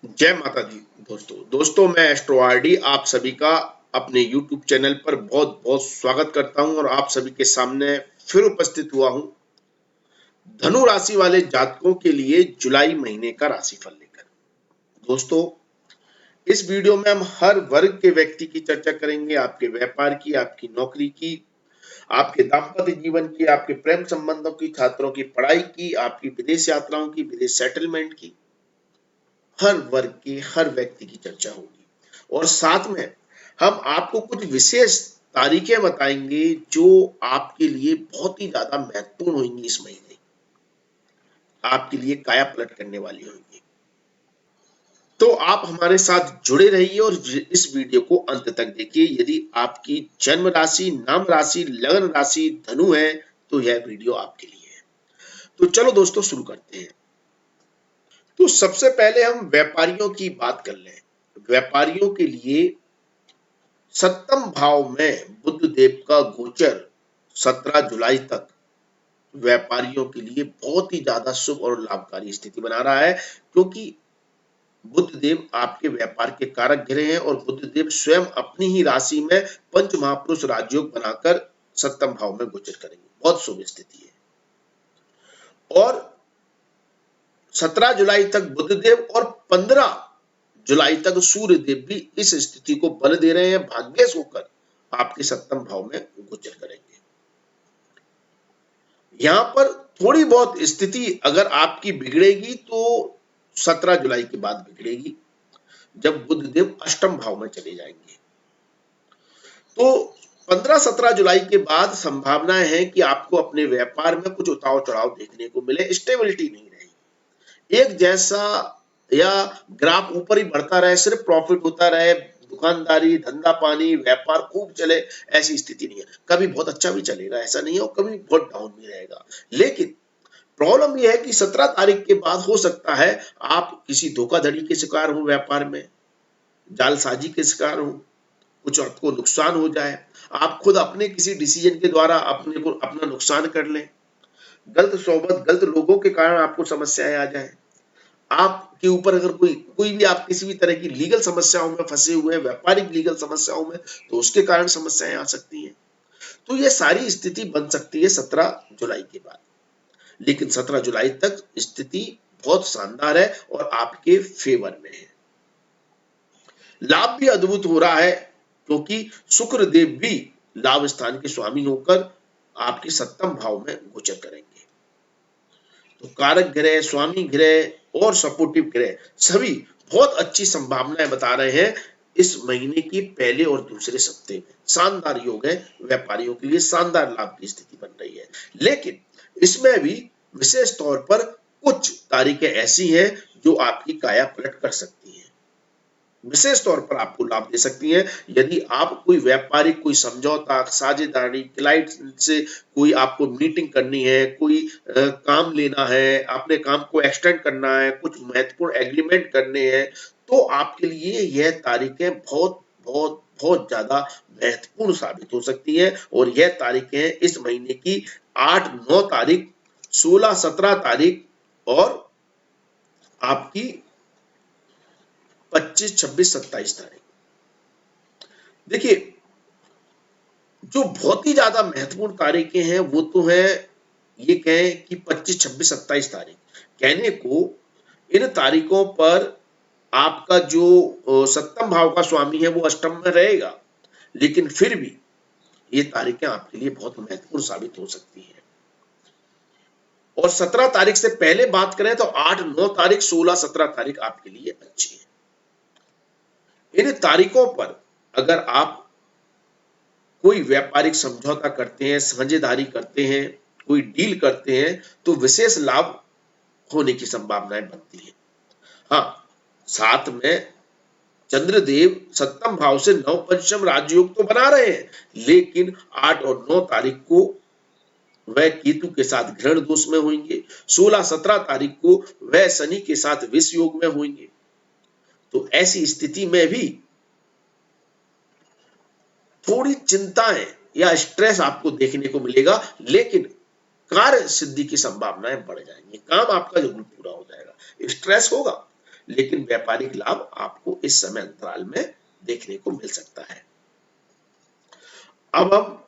जय माता दी। दोस्तों मैं एस्ट्रो आरडी आप सभी का अपने यूट्यूब चैनल पर बहुत बहुत स्वागत करता हूं और आप सभी के सामने फिर उपस्थित हुआ हूं धनु राशि वाले जातकों के लिए जुलाई महीने का राशिफल लेकर। दोस्तों, इस वीडियो में हम हर वर्ग के व्यक्ति की चर्चा करेंगे, आपके व्यापार की, आपकी नौकरी की, आपके दाम्पत्य जीवन की, आपके प्रेम संबंधों की, छात्रों की पढ़ाई की, आपकी विदेश यात्राओं की, विदेश सेटलमेंट की। हर वर्ग की, हर व्यक्ति की चर्चा होगी और साथ में हम आपको कुछ विशेष तारीखें बताएंगे जो आपके लिए बहुत ही ज्यादा महत्वपूर्ण होंगी। इस महीने आपके लिए काया पलट करने वाली होंगी। तो आप हमारे साथ जुड़े रहिए और इस वीडियो को अंत तक देखिए। यदि आपकी जन्म राशि, नाम राशि, लग्न राशि धनु है तो यह वीडियो आपके लिए है। तो चलो दोस्तों शुरू करते हैं। तो सबसे पहले हम व्यापारियों की बात कर लें। व्यापारियों के लिए सप्तम भाव में बुध देव का गोचर 17 जुलाई तक व्यापारियों के लिए बहुत ही ज्यादा शुभ और लाभकारी स्थिति बना रहा है, क्योंकि बुध देव आपके व्यापार के कारक ग्रह हैं और बुध देव स्वयं अपनी ही राशि में पंच महापुरुष राजयोग बनाकर सप्तम भाव में गोचर करेंगे। बहुत शुभ स्थिति है। और 17 जुलाई तक बुध देव और 15 जुलाई तक सूर्य देव भी इस स्थिति को बल दे रहे हैं, भाग्यश होकर आपके सप्तम भाव में गोचर करेंगे। यहां पर थोड़ी बहुत स्थिति अगर आपकी बिगड़ेगी तो 17 जुलाई के बाद बिगड़ेगी, जब बुध देव अष्टम भाव में चले जाएंगे। तो 15-17 जुलाई के बाद संभावनाएं हैं कि आपको अपने व्यापार में कुछ उतार चढ़ाव देखने को मिले, स्टेबिलिटी नहीं रहेगी। एक जैसा या ग्राफ ऊपर ही बढ़ता रहे, सिर्फ प्रॉफिट होता रहे, दुकानदारी, धंधा पानी, व्यापार खूब चले, ऐसी स्थिति नहीं है। कभी बहुत अच्छा भी चलेगा, ऐसा नहीं है, और कभी बहुत डाउन भी रहेगा। लेकिन प्रॉब्लम यह है कि 17 तारीख के बाद हो सकता है आप किसी धोखाधड़ी के शिकार हो, व्यापार में जालसाजी के शिकार हो, कुछ आपको नुकसान हो जाए, आप खुद अपने किसी डिसीजन के द्वारा अपने को अपना नुकसान कर लें, गलत सोबत, गलत लोगों के कारण आपको समस्याएं आ जाए, आपके ऊपर अगर कोई कोई भी आप किसी भी तरह की लीगल समस्याओं में फंसे हुए हैं, व्यापारिक लीगल समस्याओं में, तो उसके कारण समस्याएं आ सकती हैं। तो ये सारी स्थिति बन सकती है 17 जुलाई के बाद। लेकिन 17 जुलाई तक स्थिति बहुत शानदार है और आपके फेवर में है। लाभ भी अद्भुत हो रहा है, क्योंकि शुक्र देव भी लाभ स्थान के स्वामी होकर आपके सप्तम भाव में गोचर करेंगे। तो कारक ग्रह, स्वामी ग्रह और सपोर्टिव ग्रह सभी बहुत अच्छी संभावनाएं बता रहे हैं। इस महीने की पहले और दूसरे सप्ताह में शानदार योग है, व्यापारियों के लिए शानदार लाभ की स्थिति बन रही है। लेकिन इसमें भी विशेष तौर पर कुछ तारीखें ऐसी हैं जो आपकी काया पलट कर सकती हैं, विशेष तौर पर आपको लाभ दे सकती हैं। यदि आप कोई व्यापारिक, कोई समझौता, साझेदारी, क्लाइंट से कोई आपको मीटिंग करनी है, कोई काम लेना है, अपने काम को एक्सटेंड करना है, कुछ महत्वपूर्ण एग्रीमेंट करने हैं, तो आपके लिए यह तारीखें बहुत बहुत बहुत ज्यादा महत्वपूर्ण साबित हो सकती है। और यह तारीखें इस महीने की 8-9 तारीख, 16-17 तारीख और आपकी 25-26-27 तारीख। देखिए, जो बहुत ही ज्यादा महत्वपूर्ण तारीखें हैं वो तो है, ये कहें कि 25-26-27 तारीख। कहने को इन तारीखों पर आपका जो सप्तम भाव का स्वामी है वो अष्टम में रहेगा, लेकिन फिर भी ये तारीखें आपके लिए बहुत महत्वपूर्ण साबित हो सकती हैं। और 17 तारीख से पहले बात करें तो 8-9 तारीख, 16-17 तारीख आपके लिए अच्छी है। इन तारीखों पर अगर आप कोई व्यापारिक समझौता करते हैं, साझेदारी करते हैं, कोई डील करते हैं, तो विशेष लाभ होने की संभावनाएं बनती है। हाँ, साथ में चंद्रदेव सप्तम भाव से नव पंचम राजयोग तो बना रहे हैं, लेकिन 8 और 9 तारीख को वह केतु के साथ ग्रहण दोष में होंगे, 16-17 तारीख को वह शनि के साथ विष योग में होंगे। तो ऐसी स्थिति में भी थोड़ी चिंताएं या स्ट्रेस आपको देखने को मिलेगा, लेकिन कार्य सिद्धि की संभावनाएं बढ़ जाएंगी, काम आपका जरूर पूरा हो जाएगा। स्ट्रेस होगा, लेकिन व्यापारिक लाभ आपको इस समय अंतराल में देखने को मिल सकता है। अब हम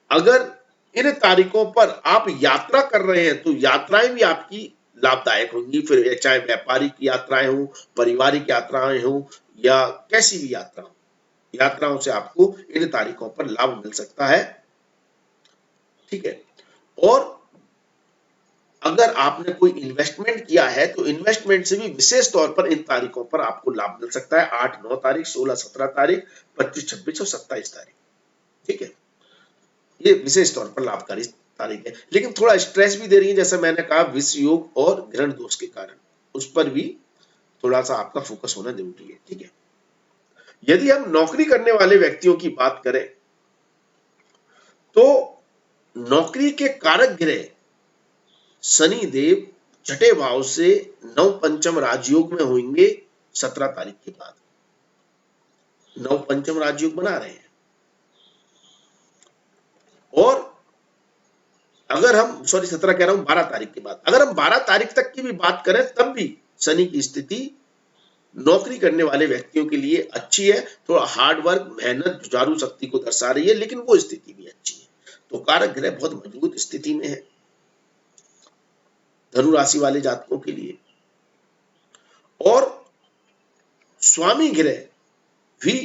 अगर इन तारीखों पर आप यात्रा कर रहे हैं तो यात्राएं भी आपकी लाभदायक होंगी, फिर चाहे व्यापारिक यात्राएं हो, पारिवारिक यात्राएं हो या कैसी भी यात्रा हो, यात्राओं से आपको इन तारीखों पर लाभ मिल सकता है। ठीक है। और अगर आपने कोई इन्वेस्टमेंट किया है तो इन्वेस्टमेंट से भी विशेष तौर पर इन तारीखों पर आपको लाभ मिल सकता है। 8-9 तारीख, 16-17 तारीख, 25-26 और 27 तारीख। ठीक है, ये विशेष तौर पर लाभकारी तारीख है, लेकिन थोड़ा स्ट्रेस भी दे रही है, जैसे मैंने कहा विष योग और ग्रहण दोष के कारण, उस पर भी थोड़ा सा आपका फोकस होना जरूरी है। ठीक है। यदि हम नौकरी करने वाले व्यक्तियों की बात करें तो नौकरी के कारक ग्रह शनि देव छठे भाव से नव पंचम राजयोग में होंगे 17 तारीख के बाद। नव पंचम राजयोग बना रहे हैं। और अगर हम 17 कह रहा हूं, 12 तारीख के बाद, अगर हम 12 तारीख तक की भी बात करें तब भी शनि की स्थिति नौकरी करने वाले व्यक्तियों के लिए अच्छी है। थोड़ा हार्ड वर्क, मेहनत, जुझारू शक्ति को दर्शा रही है, लेकिन वो स्थिति भी अच्छी है। तो कारक ग्रह बहुत मजबूत स्थिति में है धनु राशि वाले जातकों के लिए। और स्वामी ग्रह भी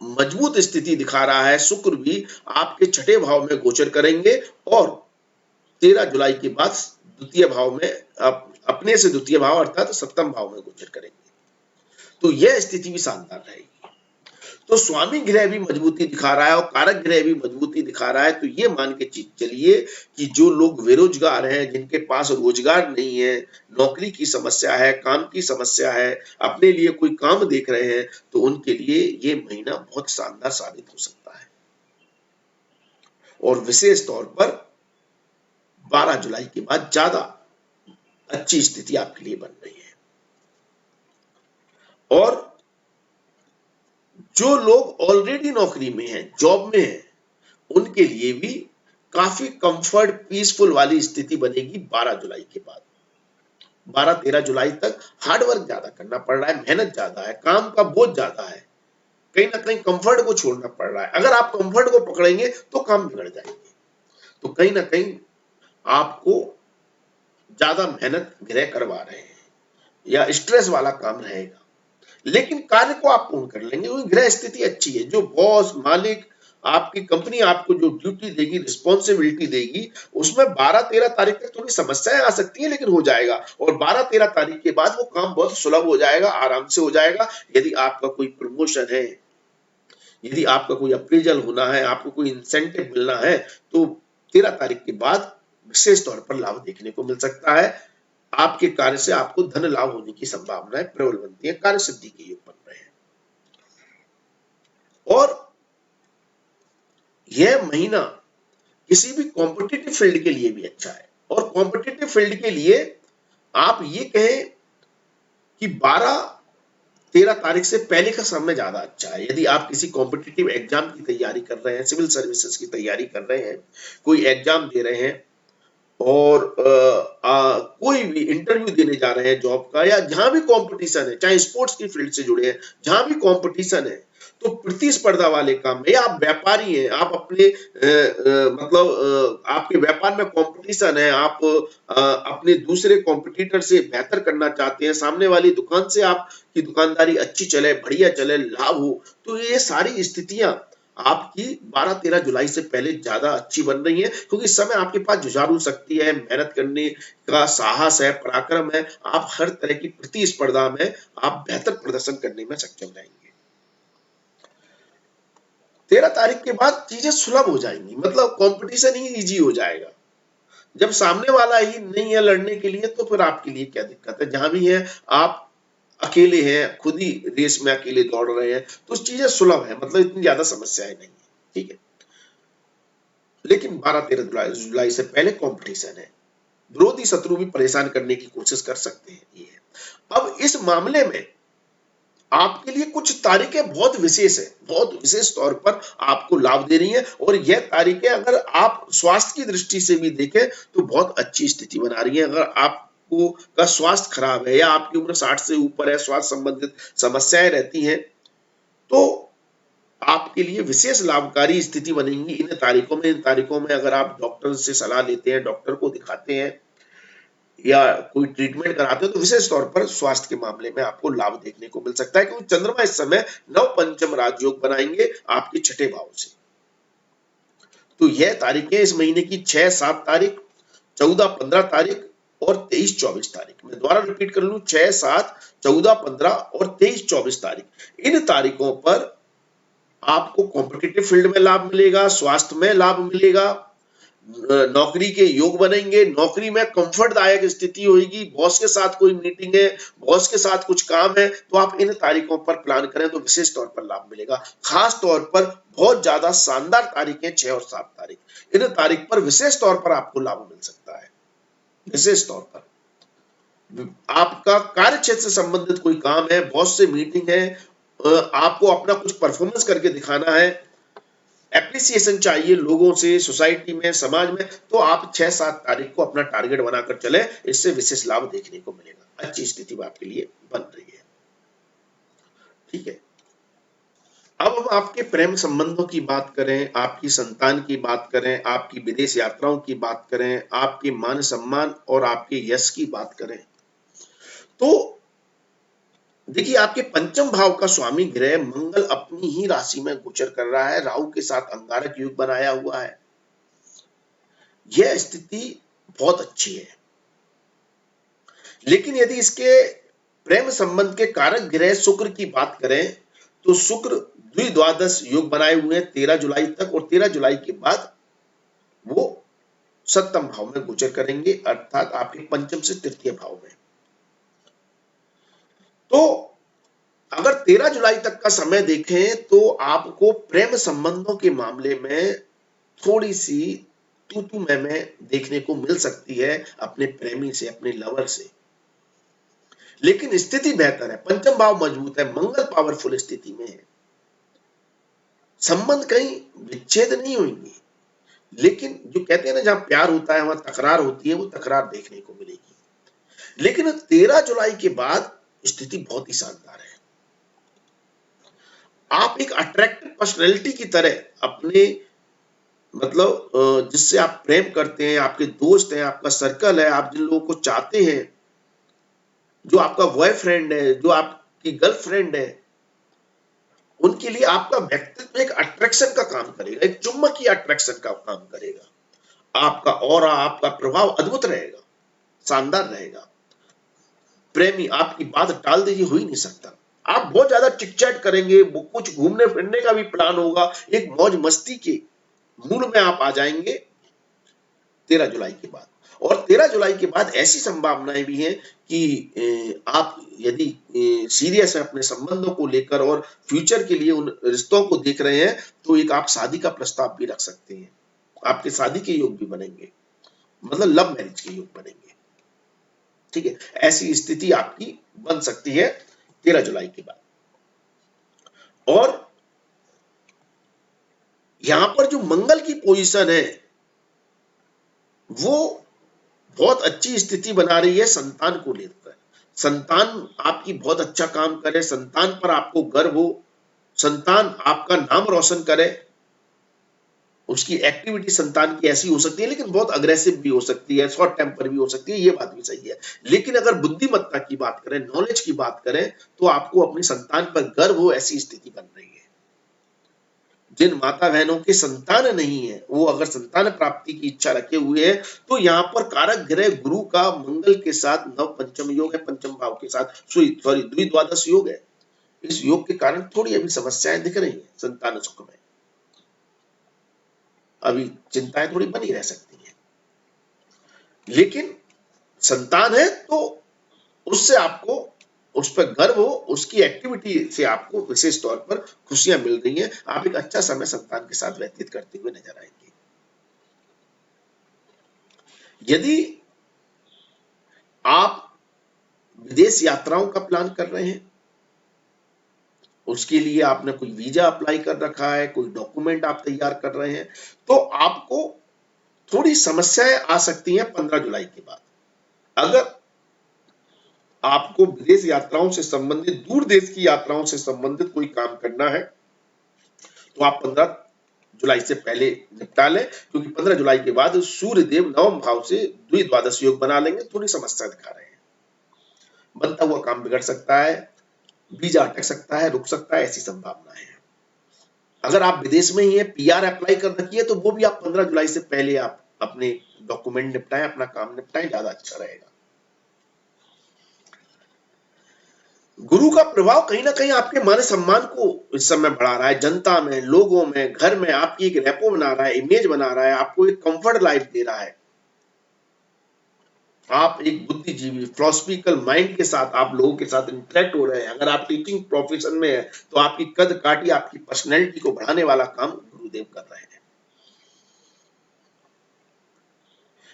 मजबूत स्थिति दिखा रहा है। शुक्र भी आपके छठे भाव में गोचर करेंगे और 13 जुलाई के बाद द्वितीय भाव में, अपने से द्वितीय भाव अर्थात सप्तम भाव में गोचर करेंगे। तो यह स्थिति भी शानदार रहेगी। तो स्वामी ग्रह भी मजबूती दिखा रहा है और कारक ग्रह भी मजबूती दिखा रहा है। तो ये मान के चलिए कि जो लोग बेरोजगार हैं, जिनके पास रोजगार नहीं है, नौकरी की समस्या है, काम की समस्या है, अपने लिए कोई काम देख रहे हैं, तो उनके लिए ये महीना बहुत शानदार साबित हो सकता है। और विशेष तौर पर 12 जुलाई के बाद ज्यादा अच्छी स्थिति आपके लिए बन रही है। और जो लोग ऑलरेडी नौकरी में हैं, जॉब में हैं, उनके लिए भी काफी कंफर्ट, पीसफुल वाली स्थिति बनेगी 12 जुलाई के बाद। 12-13 जुलाई तक हार्ड वर्क ज्यादा करना पड़ रहा है, मेहनत ज्यादा है, काम का बोझ ज्यादा है, कहीं ना कहीं कंफर्ट को छोड़ना पड़ रहा है। अगर आप कंफर्ट को पकड़ेंगे तो काम बिगड़ जाएंगे। तो कहीं ना कहीं आपको ज्यादा मेहनत ग्रह करवा रहे हैं या स्ट्रेस वाला काम रहेगा, लेकिन कार्य को आप पूर्ण कर लेंगे क्योंकि ग्रह स्थिति अच्छी है। जो बॉस, मालिक, आपकी कंपनी आपको जो ड्यूटी देगी, रिस्पॉन्सिबिलिटी देगी, उसमें 12-13 तारीख तक थोड़ी समस्याएं आ सकती हैं, लेकिन हो जाएगा। और 12-13 तारीख के बाद वो काम बहुत सुलभ हो जाएगा, आराम से हो जाएगा। यदि आपका कोई प्रमोशन है, यदि आपका कोई अप्रेजल होना है, आपको कोई इंसेंटिव मिलना है, तो 13 तारीख के बाद विशेष तौर पर लाभ देखने को मिल सकता है। आपके कार्य से आपको धन लाभ होने की संभावनाएं प्रबल बनती है, कार्य सिद्धि के योग बन रहे हैं। और यह महीना किसी भी कॉम्पिटिटिव फील्ड के लिए भी अच्छा है। और कॉम्पिटिटिव फील्ड के लिए आप ये कहें कि 12-13 तारीख से पहले का समय ज्यादा अच्छा है। यदि आप किसी कॉम्पिटिटिव एग्जाम की तैयारी कर रहे हैं, सिविल सर्विसेज की तैयारी कर रहे हैं, कोई एग्जाम दे रहे हैं और कोई भी इंटरव्यू देने जा रहे हैं जॉब का, या जहां भी कंपटीशन है, चाहे स्पोर्ट्स की फील्ड से जुड़े हैं, जहां भी कंपटीशन है, तो प्रतिस्पर्धा वाले काम में, या आप व्यापारी हैं, आप अपने मतलब आपके व्यापार में कंपटीशन है, आप अपने दूसरे कॉम्पिटिटर से बेहतर करना चाहते हैं, सामने वाली दुकान से आपकी दुकानदारी अच्छी चले, बढ़िया चले, लाभ हो, तो ये सारी स्थितियां आपकी 12-13 जुलाई से पहले ज्यादा अच्छी बन रही है, क्योंकि इस समय आपके पास जुझारू शक्ति है, मेहनत करने का साहस है, पराक्रम है। आप हर तरह की प्रतिस्पर्धा में आप बेहतर प्रदर्शन करने में सक्षम रहेंगे। 13 तारीख के बाद चीजें सुलभ हो जाएंगी, मतलब कंपटीशन ही इजी हो जाएगा। जब सामने वाला ही नहीं है लड़ने के लिए, तो फिर आपके लिए क्या दिक्कत है। जहां भी है आप अकेले हैं, खुद ही रेस में अकेले दौड़ रहे हैं, तो चीजें सुलभ है, मतलब इतनी ज्यादा समस्याएं नहीं है। ठीक है। लेकिन 12-13 जुलाई से पहले कंपटीशन है, विरोधी शत्रु भी परेशान करने की कोशिश कर सकते हैं। ये है। अब इस मामले में आपके लिए कुछ तारीखें बहुत विशेष है, बहुत विशेष तौर पर आपको लाभ दे रही है। और यह तारीखें अगर आप स्वास्थ्य की दृष्टि से भी देखें तो बहुत अच्छी स्थिति बना रही है। अगर आप आपको का स्वास्थ्य खराब है या आपकी उम्र 60 से ऊपर है, स्वास्थ्य संबंधित समस्याएं रहती हैं, तो आपके लिए विशेष लाभकारी स्थिति बनेगी इन तारीखों में अगर आप डॉक्टर से सलाह लेते हैं, डॉक्टर को दिखाते हैं या कोई ट्रीटमेंट कराते हो, तो विशेष तौर पर स्वास्थ्य के मामले में आपको लाभ देखने को मिल सकता है, क्योंकि चंद्रमा इस समय नव पंचम राजयोग बनाएंगे आपके छठे भाव से। तो यह तारीखें इस महीने की 6-7 तारीख, 14-15 तारीख और 23-24 तारीख, मैं दोबारा रिपीट कर लूं, 6-7, 14, 15 और 23-24 तारीख, इन तारीखों पर आपको कॉम्पिटिटिव फील्ड में लाभ मिलेगा, स्वास्थ्य में लाभ मिलेगा, नौकरी के योग बनेंगे, नौकरी में कंफर्टदायक स्थिति होगी, बॉस के साथ कोई मीटिंग है, बॉस के साथ कुछ काम है, तो आप इन तारीखों पर प्लान करें तो विशेष तौर पर लाभ मिलेगा। खास तौर पर बहुत ज्यादा शानदार तारीखें 6 और 7 तारीख, इन तारीख पर विशेष तौर पर आपको लाभ मिल सकता है। विशेष तौर पर आपका कार्य क्षेत्र से संबंधित कोई काम है, बॉस से मीटिंग है, आपको अपना कुछ परफॉर्मेंस करके दिखाना है, एप्रिसिएशन चाहिए लोगों से, सोसाइटी में, समाज में, तो आप 6-7 तारीख को अपना टारगेट बनाकर चले, इससे विशेष लाभ देखने को मिलेगा, अच्छी स्थिति आपके लिए बन रही है। ठीक है, अब हम आपके प्रेम संबंधों की बात करें, आपकी संतान की बात करें, आपकी विदेश यात्राओं की बात करें, आपके मान सम्मान और आपके यश की बात करें, तो देखिए आपके पंचम भाव का स्वामी ग्रह मंगल अपनी ही राशि में गोचर कर रहा है, राहु के साथ अंगारक योग बनाया हुआ है। यह स्थिति बहुत अच्छी है, लेकिन यदि इसके प्रेम संबंध के कारक ग्रह शुक्र की बात करें तो शुक्र द्विद्वादश योग बनाए हुए हैं 13 जुलाई तक, और 13 जुलाई के बाद वो सप्तम भाव में गोचर करेंगे, अर्थात आपके पंचम से तृतीय भाव में। तो अगर 13 जुलाई तक का समय देखें तो आपको प्रेम संबंधों के मामले में थोड़ी सी तू मैं देखने को मिल सकती है अपने प्रेमी से, अपने लवर से, लेकिन स्थिति बेहतर है, पंचम भाव मजबूत है, मंगल पावरफुल स्थिति में है, संबंध कहीं विच्छेद नहीं होंगे, लेकिन जो कहते हैं ना जहां प्यार होता है वहां तकरार होती है, वो तकरार देखने को मिलेगी। लेकिन 13 जुलाई के बाद स्थिति बहुत ही शानदार है, आप एक अट्रैक्टिव पर्सनैलिटी की तरह अपने मतलब जिससे आप प्रेम करते हैं, आपके दोस्त हैं, आपका सर्कल है, आप जिन लोगों को चाहते हैं, जो आपका बॉयफ्रेंड है, जो आपकी गर्लफ्रेंड है, उनके लिए आपका व्यक्तित्व एक अट्रैक्शन का काम करेगा, एक चुंबकीय अट्रैक्शन का काम करेगा, आपका ऑरा, आपका प्रभाव अद्भुत रहेगा, शानदार रहेगा। प्रेमी आपकी बात टाल दीजिए, हो ही नहीं सकता, आप बहुत ज्यादा चिट-चैट करेंगे, कुछ घूमने फिरने का भी प्लान होगा, एक मौज मस्ती के मूड में आप आ जाएंगे 13 जुलाई के बाद। और 13 जुलाई के बाद ऐसी संभावनाएं भी हैं कि आप यदि सीरियस है अपने संबंधों को लेकर और फ्यूचर के लिए उन रिश्तों को देख रहे हैं, तो एक आप शादी का प्रस्ताव भी रख सकते हैं, आपके शादी के योग भी बनेंगे, मतलब लव मैरिज के योग बनेंगे। ठीक है, ऐसी स्थिति आपकी बन सकती है 13 जुलाई के बाद। और यहां पर जो मंगल की पोजीशन है वो बहुत अच्छी स्थिति बना रही है संतान को लेकर, संतान आपकी बहुत अच्छा काम करे, संतान पर आपको गर्व हो, संतान आपका नाम रोशन करे, उसकी एक्टिविटी संतान की ऐसी हो सकती है, लेकिन बहुत अग्रेसिव भी हो सकती है, शॉर्ट टेम्पर भी हो सकती है, ये बात भी सही है। लेकिन अगर बुद्धिमत्ता की बात करें, नॉलेज की बात करें, तो आपको अपनी संतान पर गर्व हो, ऐसी स्थिति बन रही है। जिन माता बहनों के संतान नहीं है, वो अगर संतान प्राप्ति की इच्छा रखे हुए हैं, तो यहाँ पर कारक ग्रह गुरु का मंगल के साथ नव पंचम योग है, पंचम भाव के साथ सॉरी द्विद्वादश योग है, इस योग के कारण थोड़ी अभी समस्याएं दिख रही है संतान सुख में, अभी चिंताएं थोड़ी बनी रह सकती है, लेकिन संतान है तो उससे आपको उस पर गर्व हो, उसकी एक्टिविटी से आपको विशेष तौर पर खुशियां मिल रही हैं, आप एक अच्छा समय संतान के साथ व्यतीत करते हुए नजर आएंगे। यदि आप विदेश यात्राओं का प्लान कर रहे हैं, उसके लिए आपने कोई वीजा अप्लाई कर रखा है, कोई डॉक्यूमेंट आप तैयार कर रहे हैं, तो आपको थोड़ी समस्याएं आ सकती हैं 15 जुलाई के बाद। अगर आपको विदेश यात्राओं से संबंधित, दूर देश की यात्राओं से संबंधित कोई काम करना है तो आप 15 जुलाई से पहले निपटा लें, क्योंकि 15 जुलाई के बाद सूर्य देव नवम भाव से द्विद्वादश योग बना लेंगे। थोड़ी समस्या दिखा रहे हैं, बनता हुआ काम बिगड़ सकता है, वीजा अटक सकता है, रुक सकता है, ऐसी संभावना है। अगर आप विदेश में ही है, पीआर अप्लाई कर रखिए, तो वो भी आप 15 जुलाई से पहले आप अपने डॉक्यूमेंट निपटाएं, अपना काम निपटाएं, ज्यादा अच्छा रहेगा। गुरु का प्रभाव कहीं ना कहीं आपके मान सम्मान को इस समय बढ़ा रहा है, जनता में, लोगों में, घर में आपकी एक रेपो बना रहा है, इमेज बना रहा है, आपको एक कंफर्ट लाइफ दे रहा है। आप एक बुद्धिजीवी फिलोसफिकल माइंड के साथ आप लोगों के साथ इंटरेक्ट हो रहे हैं। अगर आप टीचिंग प्रोफेशन में है तो आपकी कद काठी, आपकी पर्सनैलिटी को बढ़ाने वाला काम गुरुदेव कर रहे हैं।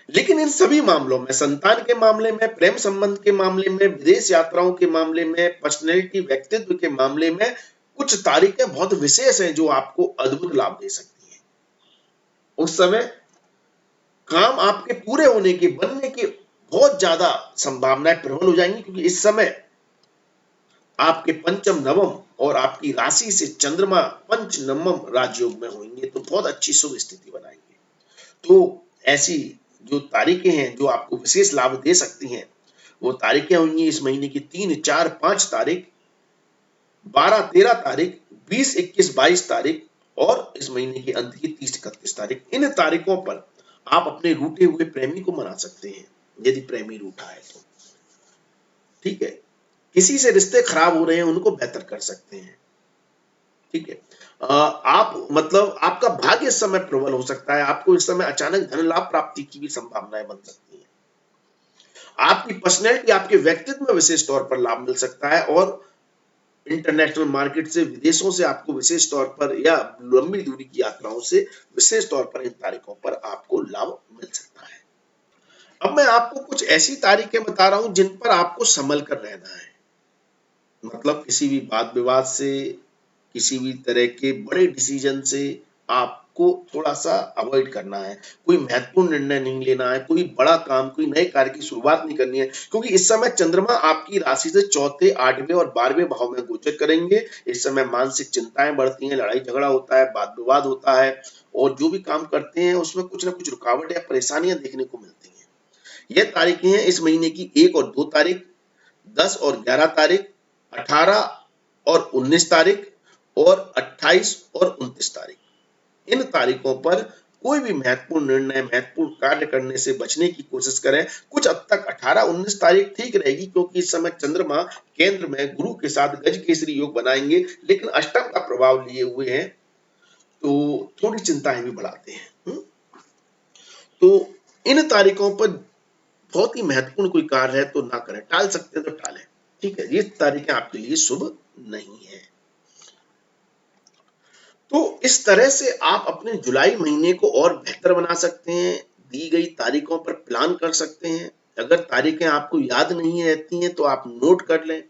लेकिन इन सभी मामलों में, संतान के मामले में, प्रेम संबंध के मामले में, विदेश यात्राओं के मामले में, पर्सनैलिटी व्यक्तित्व के मामले में, कुछ तारीखें बहुत विशेष हैं जो आपको अद्भुत लाभ दे सकती हैं। उस समय काम आपके पूरे होने के, बनने के बहुत ज्यादा संभावनाएं प्रबल हो जाएंगी, क्योंकि इस समय आपके पंचम नवम और आपकी राशि से चंद्रमा पंच नवम राजयोग में होंगे, तो बहुत अच्छी शुभ स्थिति बनाएंगे। तो ऐसी जो तारीखें हैं जो आपको विशेष लाभ दे सकती हैं, वो तारीखें होंगी इस महीने की 3, 4, 5 तारीख, 12, 13 तारीख, 20, 21, 22 तारीख और इस महीने के अंत की 30, 31 तारीख। इन तारीखों पर आप अपने रूठे हुए प्रेमी को मना सकते हैं, यदि प्रेमी रूठा है तो। ठीक है, किसी से रिश्ते खराब हो रहे हैं उनको बेहतर कर सकते हैं। ठीक है, आप मतलब आपका भाग्य इस समय प्रबल हो सकता है, आपको इस समय अचानक धन लाभ प्राप्ति की भी संभावनाएं बन सकती हैं। आपकी पर्सनैलिटी, आपके व्यक्तित्व में विशेष तौर पर लाभ मिल सकता है और इंटरनेशनल मार्केट से, विदेशों से आपको विशेष तौर पर या लंबी दूरी की यात्राओं से विशेष तौर पर इन तारीखों पर आपको लाभ मिल सकता है। अब मैं आपको कुछ ऐसी तारीखें बता रहा हूं जिन पर आपको संभल कर रहना है। मतलब किसी भी वाद विवाद से, किसी भी तरह के बड़े डिसीजन से आपको थोड़ा सा अवॉइड करना है। कोई महत्वपूर्ण निर्णय नहीं लेना है, कोई बड़ा काम, कोई नए कार्य की शुरुआत नहीं करनी है, क्योंकि इस समय चंद्रमा आपकी राशि से चौथे, 8वें और 12वें भाव में गोचर करेंगे। इस समय मानसिक चिंताएं बढ़ती हैं, लड़ाई झगड़ा होता है, वाद विवाद होता है और जो भी काम करते हैं उसमें कुछ ना कुछ रुकावट या परेशानियां देखने को मिलती हैं। यह तारीखें हैं इस महीने की 1 और 2 तारीख, 10 और 11 तारीख, 18 और 19 तारीख और 28 और 29 तारीख। इन तारीखों पर कोई भी महत्वपूर्ण निर्णय, महत्वपूर्ण कार्य करने से बचने की कोशिश करें। कुछ हद तक 18-19 तारीख ठीक रहेगी, क्योंकि इस समय चंद्रमा केंद्र में गुरु के साथ गज केसरी योग बनाएंगे, लेकिन अष्टम का प्रभाव लिए हुए हैं तो थोड़ी चिंताएं भी बढ़ाते हैं। तो इन तारीखों पर बहुत ही महत्वपूर्ण कोई कार्य है तो ना करें, टाल सकते हैं तो टालें। ठीक है, ये तारीखें आपके लिए शुभ नहीं है। तो इस तरह से आप अपने जुलाई महीने को और बेहतर बना सकते हैं, दी गई तारीखों पर प्लान कर सकते हैं। अगर तारीखें आपको याद नहीं रहती हैं तो आप नोट कर लें,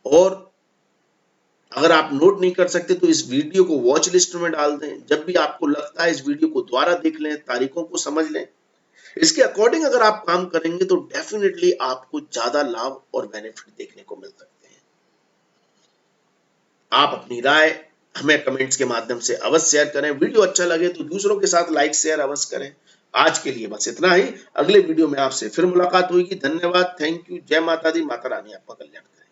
और अगर आप नोट नहीं कर सकते तो इस वीडियो को वॉच लिस्ट में डाल दें। जब भी आपको लगता है इस वीडियो को दोबारा देख लें, तारीखों को समझ लें, इसके अकॉर्डिंग अगर आप काम करेंगे तो डेफिनेटली आपको ज्यादा लाभ और बेनिफिट देखने को मिल सकते हैं। आप अपनी राय हमें कमेंट्स के माध्यम से अवश्य शेयर करें। वीडियो अच्छा लगे तो दूसरों के साथ लाइक शेयर अवश्य करें। आज के लिए बस इतना ही, अगले वीडियो में आपसे फिर मुलाकात होगी। धन्यवाद, थैंक यू, जय माता दी, माता रानी आपका कल्याण करें।